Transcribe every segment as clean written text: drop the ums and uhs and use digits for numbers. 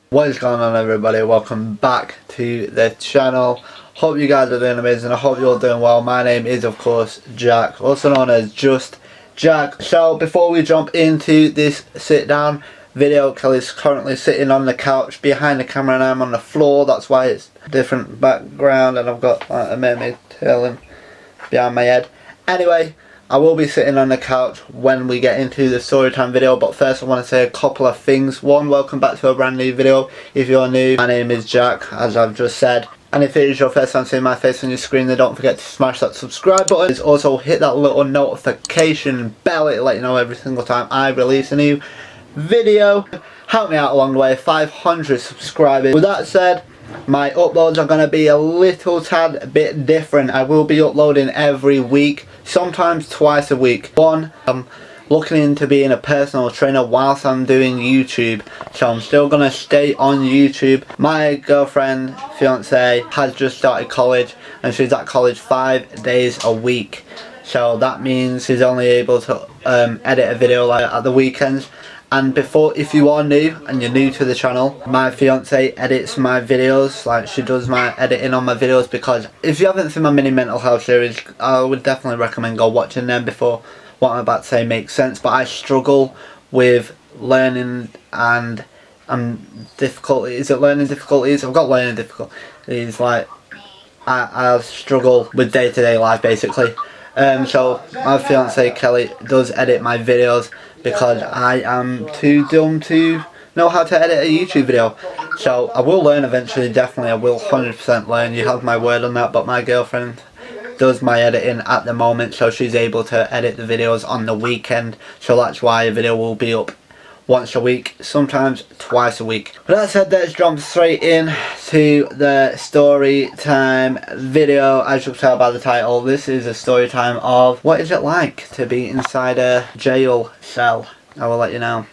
What is going on, everybody? Welcome back to the channel. Hope you guys are doing amazing. I hope you're all doing well. My name is, of course, Jack, also known as Justt Jackk. So before we jump into this sit down video, Kelly's currently sitting on the couch behind the camera and I'm on the floor. That's why it's a different background and I've got a mermaid tailing behind my head. Anyway, I will be sitting on the couch when we get into the story time video, but first I want to say a couple of things. One, welcome back to a brand new video. If you're new, my name is Jack, as I've just said. And if it is your first time seeing my face on your screen, then don't forget to smash that subscribe button. Also hit that little notification bell, it'll let you know every single time I release a new video. Help me out along the way, 500 subscribers. With that said, my uploads are going to be a little tad bit different. I will be uploading every week, sometimes twice a week. One, I'm looking into being a personal trainer whilst I'm doing YouTube, so I'm still going to stay on YouTube. My girlfriend, fiance, has just started college and she's at college 5 days a week, so that means she's only able to edit a video like at the weekends. And before, if you are new and you're new to the channel, my fiance edits my videos, like she does my editing on my videos, because if you haven't seen my mini mental health series, I would definitely recommend go watching them before what I'm about to say makes sense. But I struggle with learning and difficulties. Is it learning difficulties? I've got learning difficulties, like I struggle with day-to-day life basically. So my fiance Kelly does edit my videos because I am too dumb to know how to edit a YouTube video. So I will learn eventually, definitely I will 100% learn, you have my word on that. But my girlfriend does my editing at the moment, so she's able to edit the videos on the weekend, so that's why a video will be up once a week, sometimes twice a week. But that said, let's jump straight in to the story time video. As you can tell by the title, this is a story time of what is it like to be inside a jail cell. I will let you know.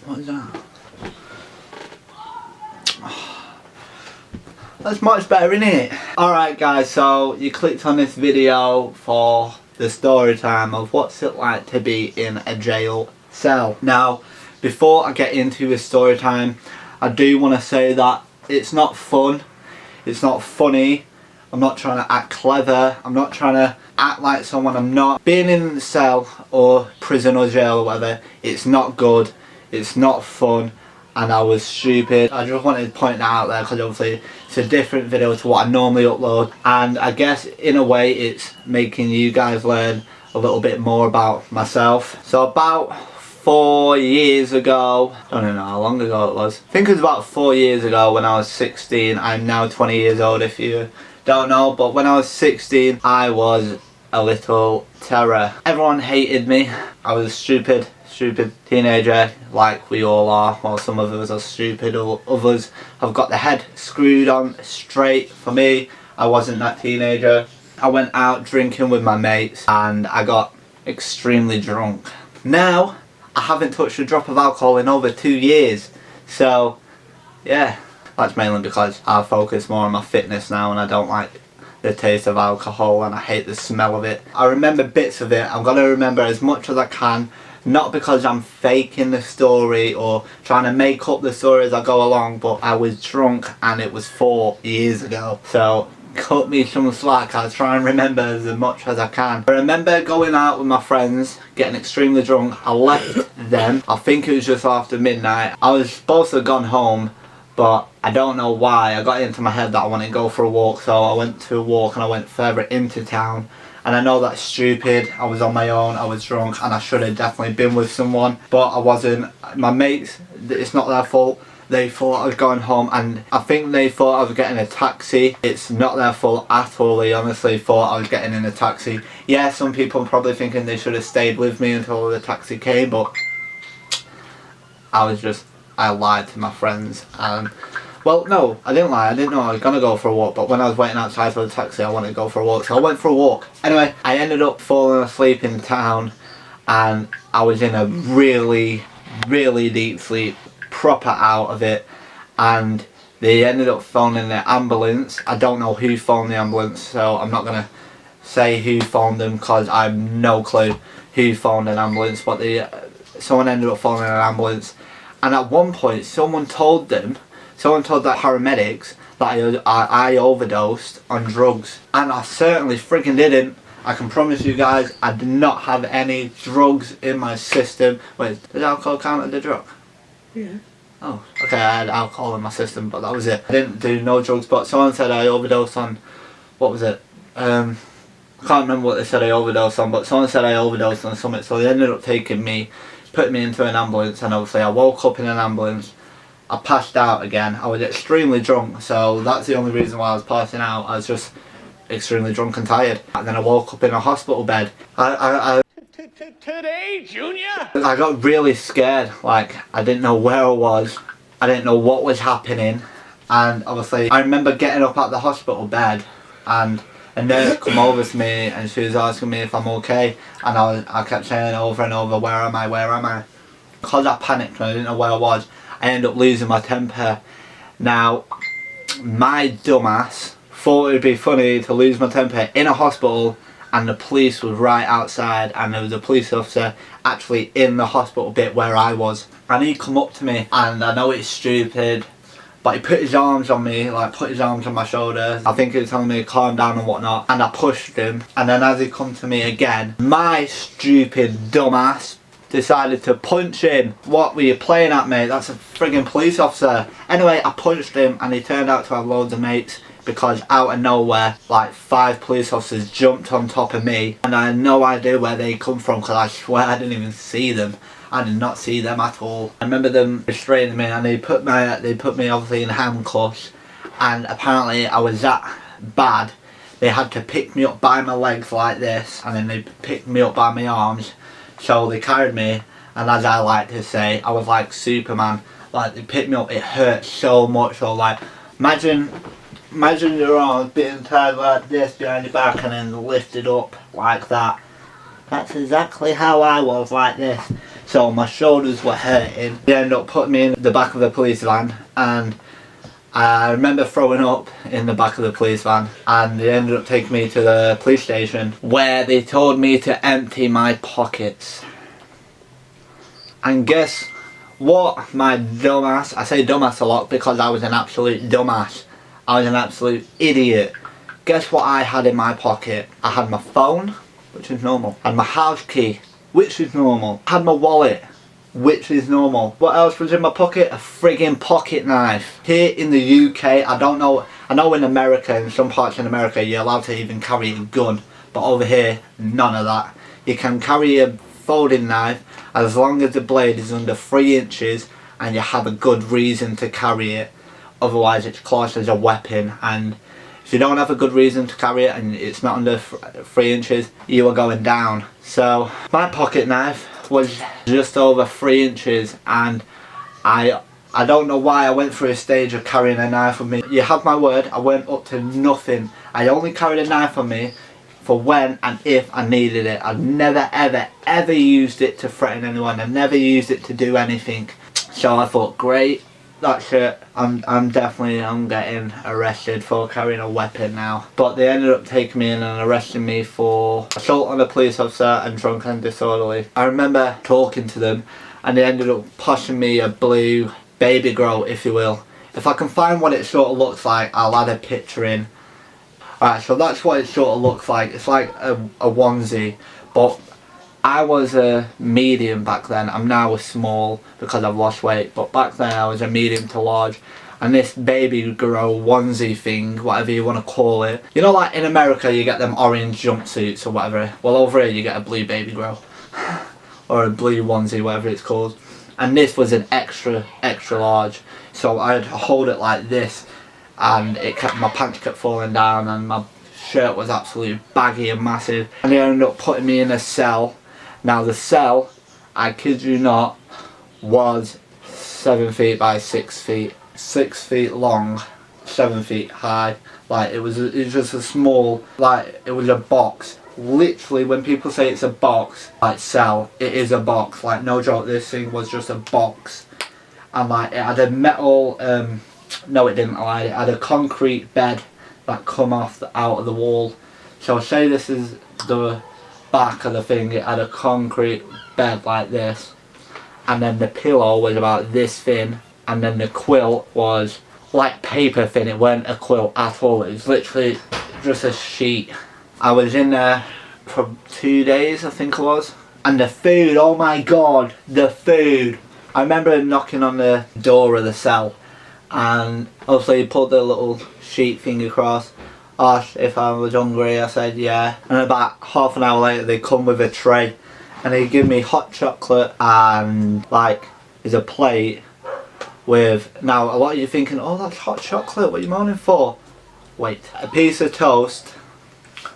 What is that? That's much better, isn't it? Alright guys, so you clicked on this video for the story time of what's it like to be in a jail cell. Now, before I get into the story time, I do want to say that it's not fun, it's not funny, I'm not trying to act clever, I'm not trying to act like someone I'm not. Being in the cell or prison or jail or whatever, it's not good. It's not fun and I was stupid. I just wanted to point that out there because obviously it's a different video to what I normally upload, and I guess in a way it's making you guys learn a little bit more about myself. So about 4 years ago, I don't know how long ago it was, I think it was about 4 years ago when I was 16. I'm now 20 years old if you don't know, but when I was 16 I was a little terror. Everyone hated me. I was a stupid teenager, like we all are. Well, some of us are stupid, or others have got their head screwed on straight. For me, I wasn't that teenager. I went out drinking with my mates and I got extremely drunk. Now, I haven't touched a drop of alcohol in over 2 years. So, yeah, that's mainly because I focus more on my fitness now and I don't like the taste of alcohol and I hate the smell of it. I remember bits of it. I'm going to remember as much as I can. Not because I'm faking the story or trying to make up the story as I go along, but I was drunk and it was 4 years ago. So cut me some slack, I'll try and remember as much as I can. I remember going out with my friends, getting extremely drunk. I left them, I think it was just after midnight. I was supposed to have gone home, but I don't know why. I got into my head that I wanted to go for a walk, so I went to a walk and I went further into town. And I know that's stupid, I was on my own, I was drunk and I should have definitely been with someone, but I wasn't. My mates, it's not their fault, they thought I was going home and I think they thought I was getting a taxi. It's not their fault at all, they honestly thought I was getting in a taxi. Yeah, some people are probably thinking they should have stayed with me until the taxi came, but I lied to my friends. Well, no, I didn't lie. I didn't know I was going to go for a walk, but when I was waiting outside for the taxi, I wanted to go for a walk, so I went for a walk. Anyway, I ended up falling asleep in town, and I was in a really deep sleep, proper out of it, and they ended up phoning the ambulance. I don't know who phoned the ambulance, so I'm not gonna say who phoned them because I have no clue who phoned an ambulance, but someone ended up phoning an ambulance, and at one point someone told the paramedics that I overdosed on drugs, and I certainly freaking didn't. I can promise you guys, I did not have any drugs in my system. Wait, does alcohol count as a drug? Yeah. Oh, okay, I had alcohol in my system, but that was it. I didn't do no drugs, but someone said I overdosed on, what was it? I can't remember what they said I overdosed on, but someone said I overdosed on something, so they ended up taking me, putting me into an ambulance, and obviously I woke up in an ambulance. I passed out again. I was extremely drunk, so that's the only reason why I was passing out. I was just extremely drunk and tired. And then I woke up in a hospital bed. Today, Junior? I got really scared. Like, I didn't know where I was. I didn't know what was happening. And obviously, I remember getting up at the hospital bed, and a nurse come over to me and she was asking me if I'm okay. And I kept saying over and over, where am I, where am I? Because I panicked and I didn't know where I was, I ended up losing my temper. Now, my dumbass thought it would be funny to lose my temper in a hospital, and the police was right outside, and there was a police officer actually in the hospital bit where I was, and he come up to me, and I know it's stupid, but he put his arms on me, like put his arms on my shoulders. I think he was telling me to calm down and whatnot, and I pushed him, and then as he come to me again, my stupid dumbass decided to punch him. What were you playing at, mate? That's a friggin' police officer. Anyway, I punched him, and he turned out to have loads of mates, because out of nowhere, like 5 police officers jumped on top of me, and I had no idea where they come from, because I swear I didn't even see them. I did not see them at all. I remember them restraining me, and they put me obviously in handcuffs, and apparently I was that bad they had to pick me up by my legs like this, and then they picked me up by my arms. So they carried me, and as I like to say, I was like Superman. Like, they picked me up, it hurt so much. So like, imagine your arms being tied like this behind your back and then lifted up like that. That's exactly how I was, like this. So my shoulders were hurting. They ended up putting me in the back of the police van, and I remember throwing up in the back of the police van, and they ended up taking me to the police station where they told me to empty my pockets. And guess what, my dumbass, I say dumbass a lot because I was an absolute dumbass. I was an absolute idiot. Guess what I had in my pocket? I had my phone, which is normal. I had my house key, which is normal. I had my wallet, which is normal. What else was in my pocket? A friggin' pocket knife. Here in the UK, I don't know, I know in America, in some parts in America, you're allowed to even carry a gun. But over here, none of that. You can carry a folding knife as long as the blade is under 3 inches and you have a good reason to carry it. Otherwise it's classed as a weapon, and if you don't have a good reason to carry it and it's not under 3 inches, you are going down. So my pocket knife was just over 3 inches, and I don't know why I went through a stage of carrying a knife with me. You have my word, I went up to nothing. I only carried a knife on me for when and if I needed it. I've never ever used it to threaten anyone. I never used it to do anything. So I thought, great, that's it. I'm getting arrested for carrying a weapon now. But they ended up taking me in and arresting me for assault on a police officer and drunk and disorderly. I remember talking to them, and they ended up pushing me a blue baby grow, if you will. If I can find what it sort of looks like, I'll add a picture in. Alright, so that's what it sort of looks like. It's like a onesie, but I was a medium back then. I'm now a small because I've lost weight, but back then I was a medium to large. And this baby grow onesie thing, whatever you want to call it, you know, like in America you get them orange jumpsuits or whatever. Well, over here you get a blue baby grow or a blue onesie, whatever it's called. And this was an extra large, so I had to hold it like this, and my pants kept falling down, and my shirt was absolutely baggy and massive. And they ended up putting me in a cell. Now the cell, I kid you not, was 7 feet by 6 feet. 6 feet long, 7 feet high. Like, it was just a small, like, it was a box literally, when people say it's a box, like cell, it is a box. Like, no joke, this thing was just a box. And like, it had a metal, no it didn't, like, it had a concrete bed that come off out of the wall. So I'll show you, this is the back of the thing. It had a concrete bed like this, and then the pillow was about this thin, and then the quilt was like paper thin. It weren't a quilt at all, it was literally just a sheet. I was in there for 2 days, I think it was. And the food, oh my god, the food. I remember knocking on the door of the cell, and obviously he put the little sheet thing across, asked if I was hungry. I said yeah, and about half an hour later they come with a tray, and they give me hot chocolate, and like there's a plate with, now a lot of you thinking, oh that's hot chocolate, what are you moaning for? Wait, a piece of toast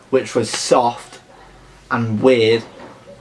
which was soft and weird,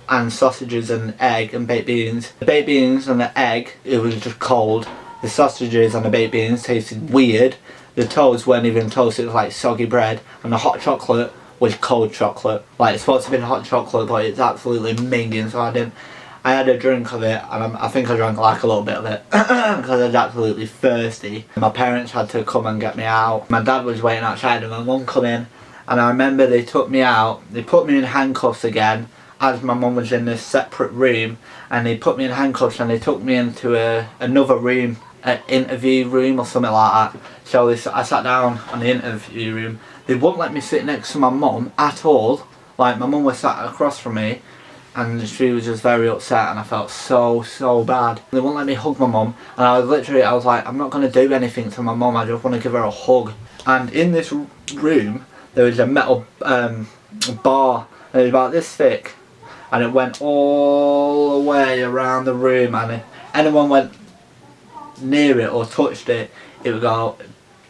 and sausages and egg and baked beans. The baked beans and the egg, it was just cold. The sausages and the baked beans tasted weird. The toast weren't even toast, it was like soggy bread. And the hot chocolate was cold chocolate. Like, it's supposed to be hot chocolate, but it's absolutely minging. So I had a drink of it, and I think I drank like a little bit of it because I was absolutely thirsty. My parents had to come and get me out. My dad was waiting outside and my mum come in, and I remember they took me out. They put me in handcuffs again, as my mum was in this separate room, and they put me in handcuffs and they took me into another room, an interview room or something like that. So I sat down on the interview room. They wouldn't let me sit next to my mum at all. Like, my mum was sat across from me, and she was just very upset, and I felt so bad. They wouldn't let me hug my mum, and I was like, I'm not going to do anything to my mum, I just want to give her a hug. And in this room there was a metal bar, and it was about this thick, and it went all the way around the room, and if anyone went near it or touched it, it would go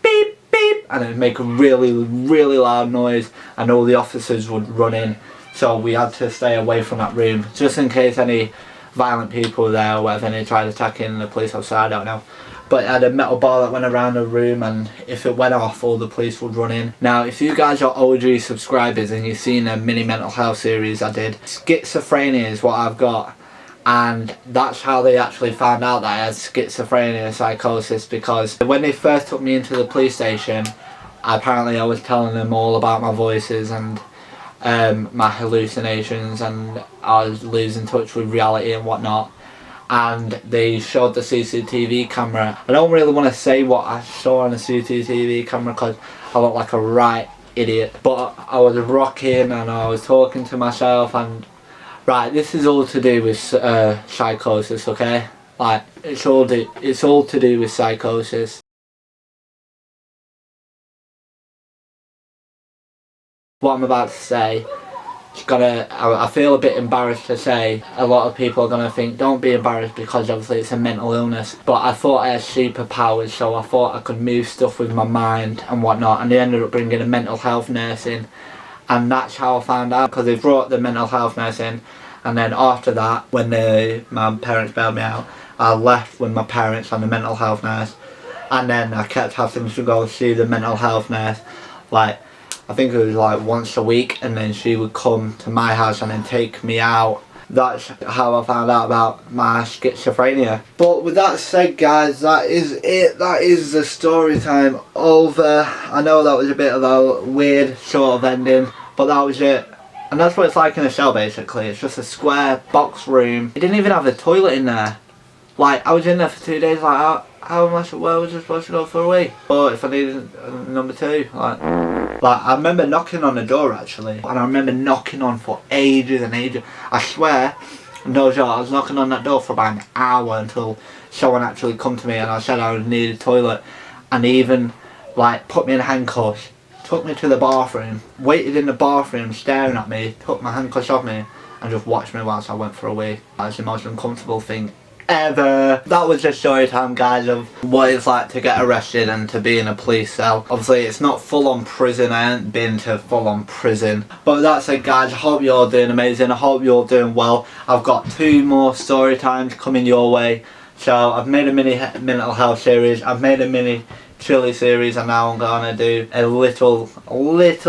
beep beep, and it would make a really loud noise, and all the officers would run in. So we had to stay away from that room, just in case any violent people were there or whatever, and they tried attacking the police officer, I don't know. But it had a metal bar that went around the room, and if it went off, all the police would run in. Now, if you guys are OG subscribers and you've seen a mini mental health series I did, schizophrenia is what I've got. And that's how they actually found out that I had schizophrenia, psychosis, because when they first took me into the police station, apparently I was telling them all about my voices and my hallucinations, and I was losing touch with reality and whatnot. And they showed the CCTV camera. I don't really want to say what I saw on the CCTV camera because I look like a right idiot, but I was rocking and I was talking to myself, and right, this is all to do with psychosis, okay? Like, it's all to do with psychosis. What I'm about to say, I feel a bit embarrassed to say. A lot of people are gonna think, don't be embarrassed, because obviously it's a mental illness. But I thought I had superpowers, so I thought I could move stuff with my mind and whatnot. And they ended up bringing a mental health nurse in, and that's how I found out, because they brought the mental health nurse in. And then after that, when my parents bailed me out, I left with my parents and the mental health nurse. And then I kept having to go see the mental health nurse, like, I think it was like once a week, and then she would come to my house and then take me out. That's how I found out about my schizophrenia. But with that said, guys, that is it. That is the story time over. I know that was a bit of a weird sort of ending, but that was it. And that's what it's like in a cell, basically. It's just a square box room. It didn't even have a toilet in there. Like, I was in there for 2 days, like, how much, where was I supposed to go for a wee? Or if I needed number two, like, I remember knocking on the door, actually. And I remember knocking on for ages and ages. I swear, no joke, I was knocking on that door for about an hour until someone actually come to me and I said I needed a toilet. And they even, like, put me in handcuffs, took me to the bathroom, waited in the bathroom staring at me, took my handcuffs off me, and just watched me whilst I went for a wee. That was the most uncomfortable thing ever. That was just story time, guys, of what it's like to get arrested and to be in a police cell. Obviously it's not full on prison, I haven't been to full on prison. But that's it, guys. I hope you're doing amazing, I hope you're doing well. I've got 2 more story times coming your way. So I've made a mini mental health series, I've made a mini chilly series, and now I'm gonna do a little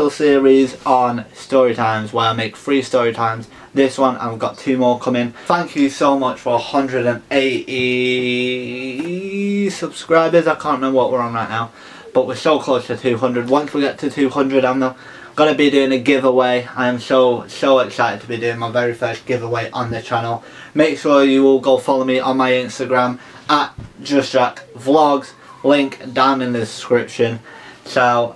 series on story times where I make 3 story times. This one, I've got 2 more coming. Thank you so much for 180 subscribers. I can't remember what we're on right now, but we're so close to 200. Once we get to 200, I'm gonna be doing a giveaway. I am so excited to be doing my very first giveaway on the channel. Make sure you all go follow me on my Instagram at Justt Jackk Vlogs, link down in the description. So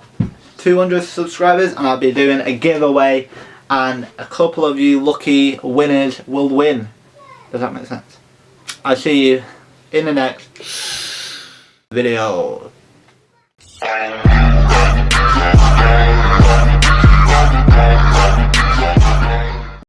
200 subscribers and I'll be doing a giveaway, and a couple of you lucky winners will win. Does that make sense? I'll see you in the next video.